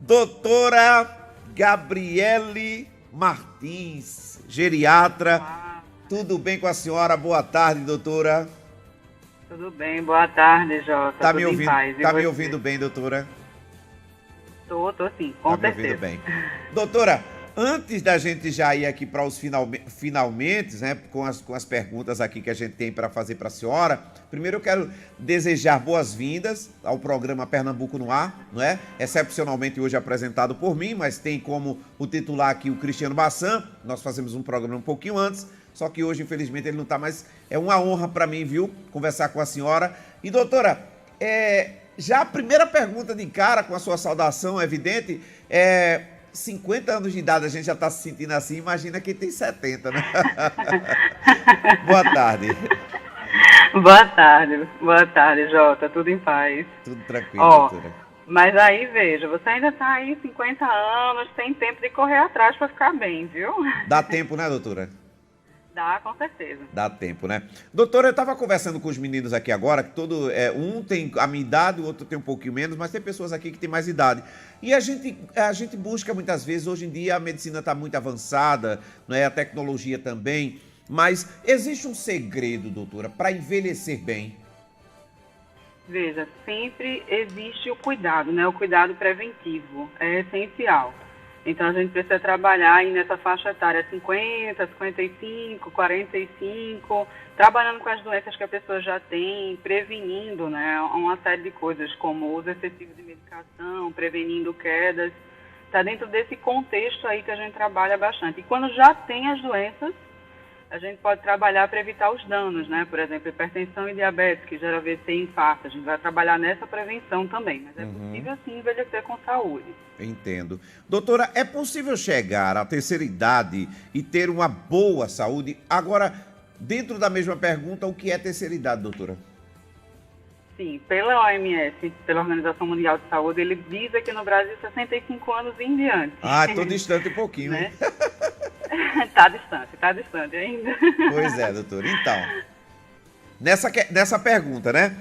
Doutora Gabriele Martins, geriatra. Tudo bem com a senhora? Boa tarde, doutora. Tudo bem, boa tarde, Jota. Tá Tudo me ouvindo, em paz. tá me ouvindo bem, doutora? Tô sim, com Tá me certeza. ouvindo bem. Doutora, antes da gente já ir aqui para os finalmente, né, com as perguntas aqui que a gente tem para fazer para a senhora, primeiro eu quero desejar boas-vindas ao programa Pernambuco no Ar, não é? Excepcionalmente hoje apresentado por mim, mas tem como o titular aqui o Cristiano Bassan. Nós fazemos um programa um pouquinho antes, só que hoje, infelizmente, ele não está mais. É uma honra para mim, viu, conversar com a senhora. E, doutora, já a primeira pergunta de cara, com a sua saudação, é evidente, 50 anos de idade, a gente já está se sentindo assim, imagina quem tem 70, né? Boa tarde. Boa tarde, Jota, tudo em paz. Tudo tranquilo, doutora. Mas aí, veja, você ainda tá aí 50 anos, tem tempo de correr atrás para ficar bem, viu? Dá tempo, né, doutora? Dá, com certeza. Dá tempo, né? Doutora, eu estava conversando com os meninos aqui agora, que um tem a minha idade, o outro tem um pouquinho menos, mas tem pessoas aqui que têm mais idade. E a gente busca muitas vezes, hoje em dia a medicina está muito avançada, né? A tecnologia também, mas existe um segredo, doutora, para envelhecer bem? Veja, sempre existe o cuidado, né? O cuidado preventivo é essencial. Então, a gente precisa trabalhar aí nessa faixa etária 50, 55, 45, trabalhando com as doenças que a pessoa já tem, prevenindo, né, uma série de coisas, como o uso excessivo de medicação, prevenindo quedas. Está dentro desse contexto aí que a gente trabalha bastante. E quando já tem as doenças, a gente pode trabalhar para evitar os danos, né? Por exemplo, hipertensão e diabetes, que gera AVC e infarto. A gente vai trabalhar nessa prevenção também, mas é possível sim envelhecer com saúde. Entendo. Doutora, é possível chegar à terceira idade e ter uma boa saúde? Agora, dentro da mesma pergunta, o que é terceira idade, doutora? Sim, pela OMS, pela Organização Mundial de Saúde, ele diz aqui no Brasil 65 anos em diante. Ah, estou distante um pouquinho, né? hein? Tá distante ainda. Pois é, doutora. Então, nessa pergunta, né?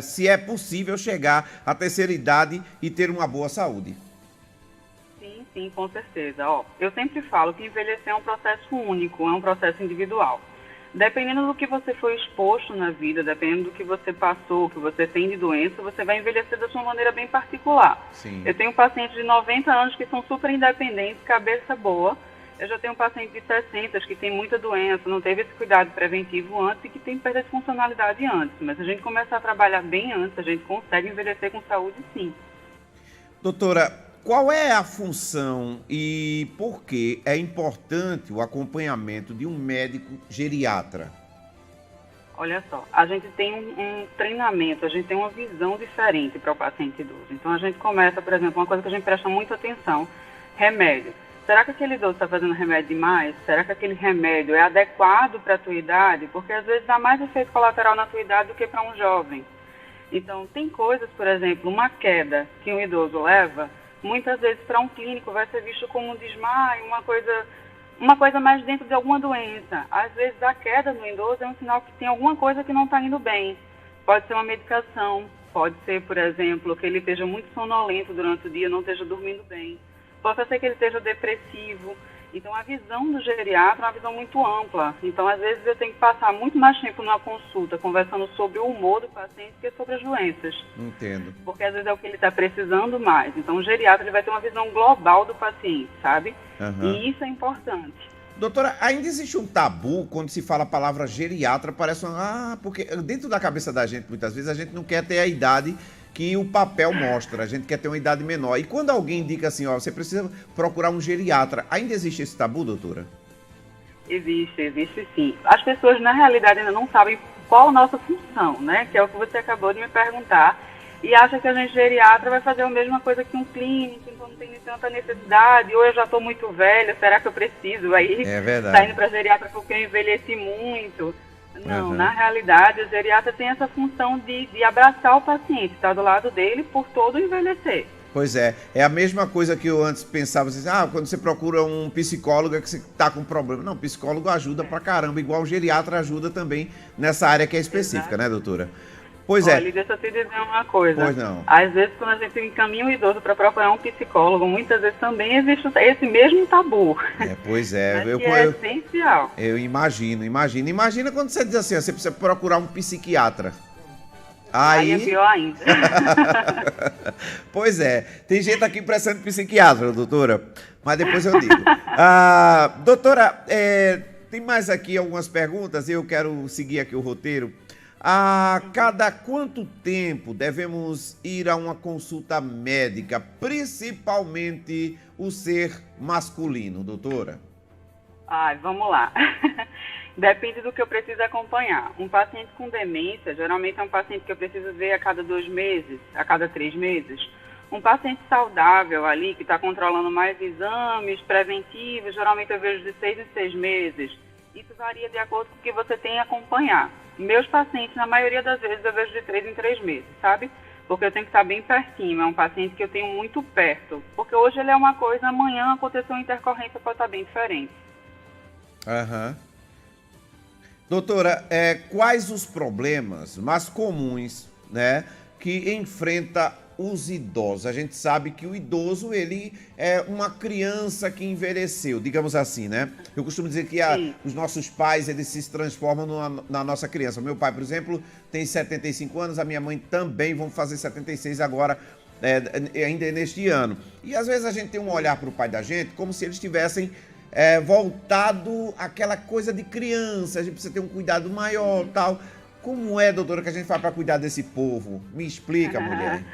Se é possível chegar à terceira idade e ter uma boa saúde. Sim, com certeza. Eu sempre falo que envelhecer é um processo único, é um processo individual. Dependendo do que você foi exposto na vida, dependendo do que você passou, que você tem de doença, você vai envelhecer da sua maneira bem particular. Sim. Eu tenho pacientes de 90 anos que são super independentes, cabeça boa. Eu já tenho um paciente de 60 que tem muita doença, não teve esse cuidado preventivo antes e que tem perda de funcionalidade antes. Mas se a gente começar a trabalhar bem antes, a gente consegue envelhecer com saúde, sim. Doutora, qual é a função e por que é importante o acompanhamento de um médico geriatra? Olha só, a gente tem um treinamento, a gente tem uma visão diferente para o paciente idoso. Então a gente começa, por exemplo, uma coisa que a gente presta muita atenção, remédio. Será que aquele idoso está fazendo remédio demais? Será que aquele remédio é adequado para a tua idade? Porque às vezes dá mais efeito colateral na tua idade do que para um jovem. Então tem coisas, por exemplo, uma queda que um idoso leva, muitas vezes para um clínico vai ser visto como um desmaio, uma coisa mais dentro de alguma doença. Às vezes a queda no idoso é um sinal que tem alguma coisa que não está indo bem. Pode ser uma medicação, pode ser, por exemplo, que ele esteja muito sonolento durante o dia, não esteja dormindo bem. Pode ser que ele esteja depressivo. Então a visão do geriatra é uma visão muito ampla. Então às vezes eu tenho que passar muito mais tempo numa consulta conversando sobre o humor do paciente que sobre as doenças. Entendo. Porque às vezes é o que ele está precisando mais. Então o geriatra ele vai ter uma visão global do paciente, sabe? E isso é importante. Doutora, ainda existe um tabu quando se fala a palavra geriatra, parece porque dentro da cabeça da gente, muitas vezes, a gente não quer ter a idade que o papel mostra, a gente quer ter uma idade menor. E quando alguém indica assim, você precisa procurar um geriatra, ainda existe esse tabu, doutora? Existe sim. As pessoas, na realidade, ainda não sabem qual a nossa função, né? Que é o que você acabou de me perguntar. E acha que a gente geriatra vai fazer a mesma coisa que um clínico, então não tem tanta necessidade, ou eu já estou muito velho, será que eu preciso? Aí tá indo para geriatra porque eu envelheci muito. Não, na realidade, o geriatra tem essa função de abraçar o paciente, estar do lado dele por todo o envelhecer. Pois é a mesma coisa que eu antes pensava assim, quando você procura um psicólogo é que você tá com problema. Não, psicólogo ajuda pra caramba, igual o geriatra ajuda também nessa área que é específica, né, doutora? Pois Olha, é. deixa eu te dizer uma coisa. Pois não. Às vezes, quando a gente encaminha um idoso para procurar um psicólogo, muitas vezes também existe esse mesmo tabu. Pois é. Mas que é essencial. Eu imagino. Imagina quando você diz assim, ó, você precisa procurar um psiquiatra. Aí é pior ainda. Pois é. Tem gente aqui precisando de psiquiatra, doutora. Mas depois eu digo. Doutora, tem mais aqui algumas perguntas. Eu quero seguir aqui o roteiro. A cada quanto tempo devemos ir a uma consulta médica, principalmente o ser masculino, doutora? Vamos lá. Depende do que eu preciso acompanhar. Um paciente com demência, geralmente é um paciente que eu preciso ver a cada 2 meses, a cada 3 meses. Um paciente saudável ali, que está controlando mais exames preventivos, geralmente eu vejo de 6 em 6 meses. Isso varia de acordo com o que você tem a acompanhar. Meus pacientes, na maioria das vezes, eu vejo de 3 em 3 meses, sabe? Porque eu tenho que estar bem pertinho, é um paciente que eu tenho muito perto. Porque hoje ele é uma coisa, amanhã aconteceu uma intercorrência, pode estar bem diferente. Doutora, quais os problemas mais comuns, né, que enfrenta os idosos? A gente sabe que o idoso, ele é uma criança que envelheceu, digamos assim, né? Eu costumo dizer que os nossos pais, eles se transformam na nossa criança. O meu pai, por exemplo, tem 75 anos, a minha mãe também, vão fazer 76 agora, ainda neste ano. E às vezes a gente tem um olhar para o pai da gente como se eles tivessem voltado àquela coisa de criança, a gente precisa ter um cuidado maior, tal. Como é, doutora, que a gente faz para cuidar desse povo? Me explica, mulher.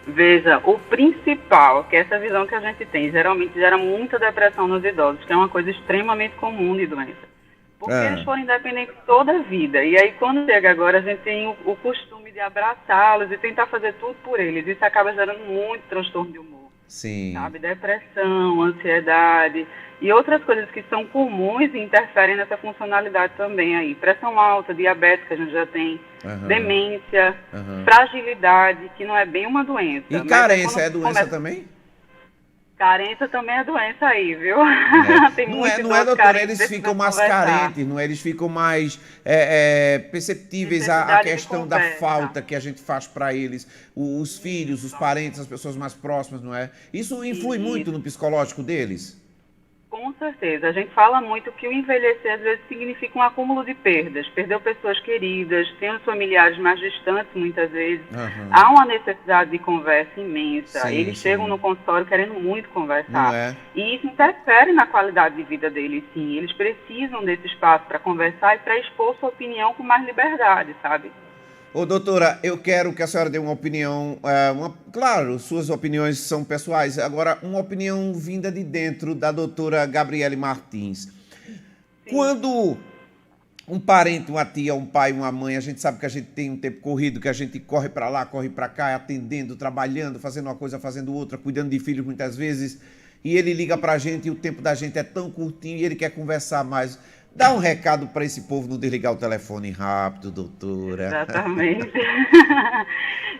Veja, o principal, que é essa visão que a gente tem, geralmente gera muita depressão nos idosos, que é uma coisa extremamente comum de doença. Porque eles foram independentes toda a vida. E aí, quando chega agora, a gente tem o costume de abraçá-los e tentar fazer tudo por eles. Isso acaba gerando muito transtorno de humor. Sim. Sabe? Depressão, ansiedade e outras coisas que são comuns e interferem nessa funcionalidade também aí. Pressão alta, diabetes, que a gente já tem, demência, fragilidade, que não é bem uma doença. E carência é doença também? Carência também é doença aí, viu? Tem não é, doutora, eles ficam mais carentes, não é? Eles ficam mais perceptíveis à questão da falta que a gente faz para eles, os filhos, os parentes, as pessoas mais próximas, não é? Isso influi muito no psicológico deles? Com certeza. A gente fala muito que o envelhecer, às vezes, significa um acúmulo de perdas. Perdeu pessoas queridas, tem os familiares mais distantes, muitas vezes. Há uma necessidade de conversa imensa. Eles chegam no consultório querendo muito conversar. E isso interfere na qualidade de vida deles, sim. Eles precisam desse espaço para conversar e para expor sua opinião com mais liberdade, sabe? Ô, doutora, eu quero que a senhora dê uma opinião, claro, suas opiniões são pessoais, agora uma opinião vinda de dentro da doutora Gabriele Martins. Quando um parente, uma tia, um pai, uma mãe, a gente sabe que a gente tem um tempo corrido, que a gente corre para lá, corre para cá, atendendo, trabalhando, fazendo uma coisa, fazendo outra, cuidando de filhos muitas vezes, e ele liga pra gente e o tempo da gente é tão curtinho e ele quer conversar mais. Dá um recado para esse povo não desligar o telefone rápido, doutora. Exatamente.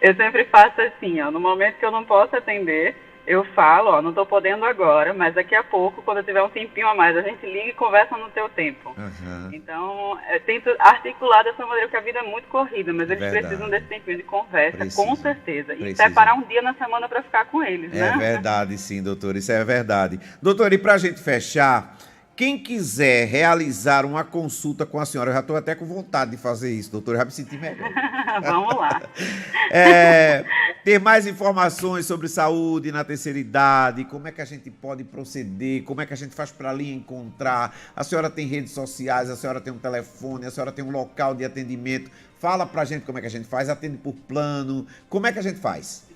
Eu sempre faço assim, ó, no momento que eu não posso atender, eu falo, ó, não estou podendo agora, mas daqui a pouco, quando eu tiver um tempinho a mais, a gente liga e conversa no teu tempo. Então, eu tento articular dessa maneira, porque a vida é muito corrida, mas eles precisam desse tempinho de conversa, com certeza. E separar um dia na semana para ficar com eles, né? É verdade, sim, doutora, isso é verdade. Doutora, e para a gente fechar, quem quiser realizar uma consulta com a senhora, eu já estou até com vontade de fazer isso, doutora, já me senti melhor. Vamos lá. Ter mais informações sobre saúde na terceira idade, como é que a gente pode proceder, como é que a gente faz para ali encontrar. A senhora tem redes sociais, a senhora tem um telefone, a senhora tem um local de atendimento. Fala pra gente como é que a gente faz, atende por plano, como é que a gente faz?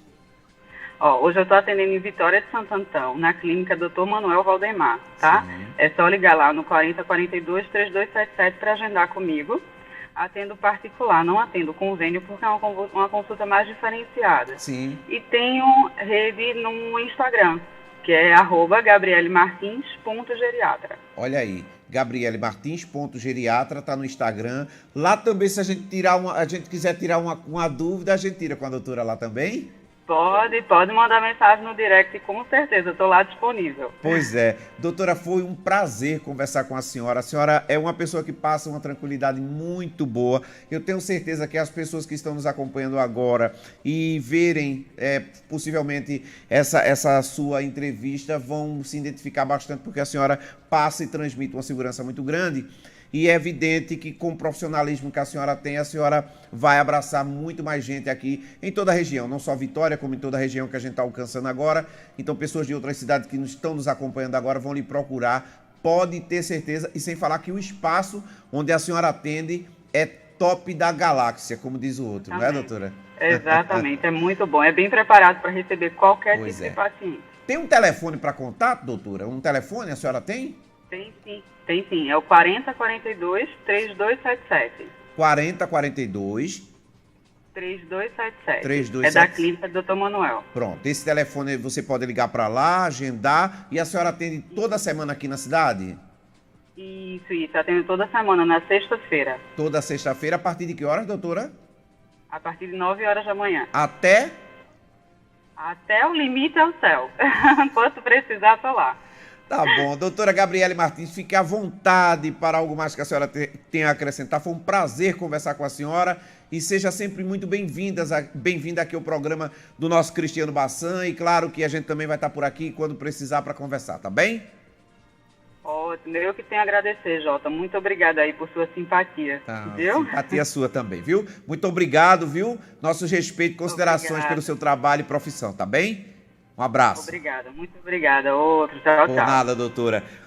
Hoje eu estou atendendo em Vitória de Santo Antão, na clínica Dr. Manuel Valdemar, tá? Sim. É só ligar lá no 4042-3277 para agendar comigo. Atendo particular, não atendo convênio, porque é uma consulta mais diferenciada. Sim. E tenho rede no Instagram, que é @gabrielemartins.geriatra. Olha aí, gabrielemartins.geriatra, tá no Instagram. Lá também, se a gente quiser tirar uma dúvida, a gente tira com a doutora lá também? Pode mandar mensagem no direct, com certeza, eu estou lá disponível. Pois é. Doutora, foi um prazer conversar com a senhora. A senhora é uma pessoa que passa uma tranquilidade muito boa. Eu tenho certeza que as pessoas que estão nos acompanhando agora e verem possivelmente essa sua entrevista vão se identificar bastante, porque a senhora passa e transmite uma segurança muito grande. E é evidente que com o profissionalismo que a senhora tem, a senhora vai abraçar muito mais gente aqui em toda a região, não só Vitória, como em toda a região que a gente está alcançando agora. Então, pessoas de outras cidades que estão nos acompanhando agora vão lhe procurar, pode ter certeza, e sem falar que o espaço onde a senhora atende é top da galáxia, como diz o outro, não é, doutora? Exatamente, é muito bom, é bem preparado para receber qualquer tipo de paciente. Tem um telefone para contato, doutora? Um telefone a senhora tem? Tem sim, é o 4042-3277. 4042 3277. É da clínica do Dr. Manuel. Pronto, esse telefone você pode ligar para lá, agendar, e a senhora atende toda semana aqui na cidade? Isso, atendo toda semana, na sexta-feira. Toda sexta-feira, a partir de que horas, doutora? A partir de 9 horas da manhã. Até o limite é o céu. Quanto precisar, tô lá. Tá bom. Doutora Gabriele Martins, fique à vontade para algo mais que a senhora tenha a acrescentar. Foi um prazer conversar com a senhora e seja sempre muito bem-vinda aqui ao programa do nosso Cristiano Bassan. E claro que a gente também vai estar por aqui quando precisar para conversar, tá bem? Ótimo. Eu que tenho a agradecer, Jota. Muito obrigada aí por sua simpatia. Viu? Simpatia sua também, viu? Muito obrigado, viu? Nossos respeitos e considerações pelo seu trabalho e profissão, tá bem? Um abraço. Obrigada, muito obrigada. Outro, tchau, tchau. Por nada, doutora.